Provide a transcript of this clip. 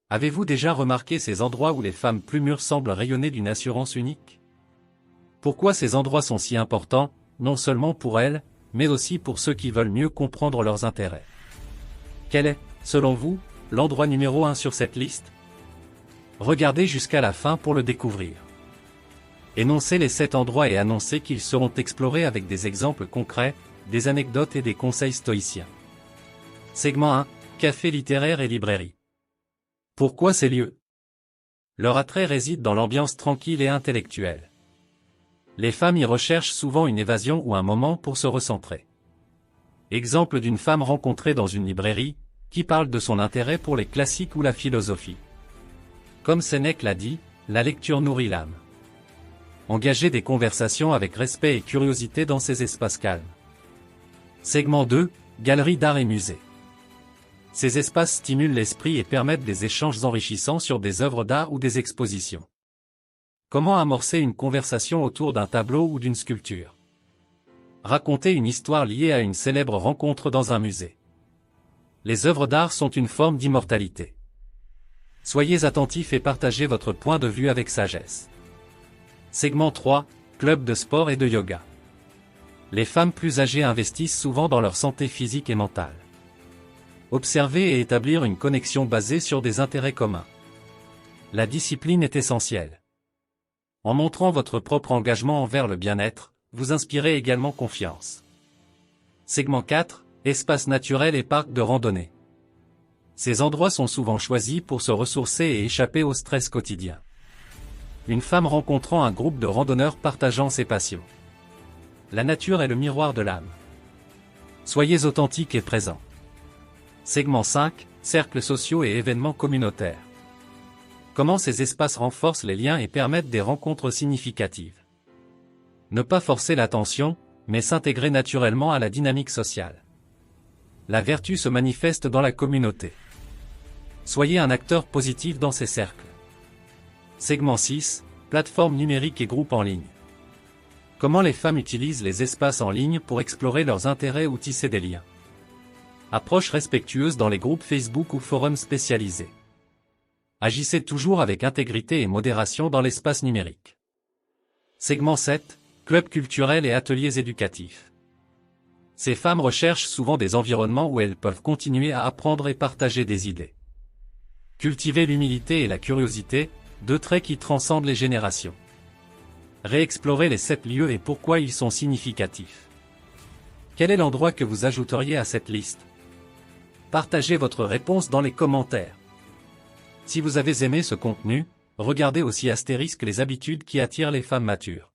Avez-vous déjà remarqué ces endroits où les femmes plus mûres semblent rayonner d'une assurance unique? Pourquoi ces endroits sont si importants, non seulement pour elles, mais aussi pour ceux qui veulent mieux comprendre leurs intérêts? Quel est, selon vous, l'endroit numéro 1 sur cette liste? Regardez jusqu'à la fin pour le découvrir. Énoncez les 7 endroits et annoncez qu'ils seront explorés avec des exemples concrets, des anecdotes et des conseils stoïciens. Segment 1. Café littéraire et librairie. Pourquoi ces lieux? Leur attrait réside dans l'ambiance tranquille et intellectuelle. Les femmes y recherchent souvent une évasion ou un moment pour se recentrer. Exemple d'une femme rencontrée dans une librairie, qui parle de son intérêt pour les classiques ou la philosophie. Comme Sénèque l'a dit, la lecture nourrit l'âme. Engagez des conversations avec respect et curiosité dans ces espaces calmes. Segment 2. Galeries d'art et musées. Ces espaces stimulent l'esprit et permettent des échanges enrichissants sur des œuvres d'art ou des expositions. Comment amorcer une conversation autour d'un tableau ou d'une sculpture? Racontez une histoire liée à une célèbre rencontre dans un musée. Les œuvres d'art sont une forme d'immortalité. Soyez attentifs et partagez votre point de vue avec sagesse. Segment 3. Club de sport et de yoga. Les femmes plus âgées investissent souvent dans leur santé physique et mentale. Observer et établir une connexion basée sur des intérêts communs. La discipline est essentielle. En montrant votre propre engagement envers le bien-être, vous inspirez également confiance. Segment 4. Espaces naturels et parcs de randonnée. Ces endroits sont souvent choisis pour se ressourcer et échapper au stress quotidien. Une femme rencontrant un groupe de randonneurs partageant ses passions. La nature est le miroir de l'âme. Soyez authentique et présent. Segment 5. Cercles sociaux et événements communautaires. Comment ces espaces renforcent les liens et permettent des rencontres significatives? Ne pas forcer l'attention, mais s'intégrer naturellement à la dynamique sociale. La vertu se manifeste dans la communauté. Soyez un acteur positif dans ces cercles. Segment 6. Plateformes numériques et groupes en ligne. Comment les femmes utilisent les espaces en ligne pour explorer leurs intérêts ou tisser des liens? Approche respectueuse dans les groupes Facebook ou forums spécialisés. Agissez toujours avec intégrité et modération dans l'espace numérique. Segment 7. Clubs culturels et ateliers éducatifs. Ces femmes recherchent souvent des environnements où elles peuvent continuer à apprendre et partager des idées. Cultivez l'humilité et la curiosité, deux traits qui transcendent les générations. Réexplorez les 7 lieux et pourquoi ils sont significatifs. Quel est l'endroit que vous ajouteriez à cette liste? Partagez votre réponse dans les commentaires. Si vous avez aimé ce contenu, regardez aussi * les habitudes qui attirent les femmes matures.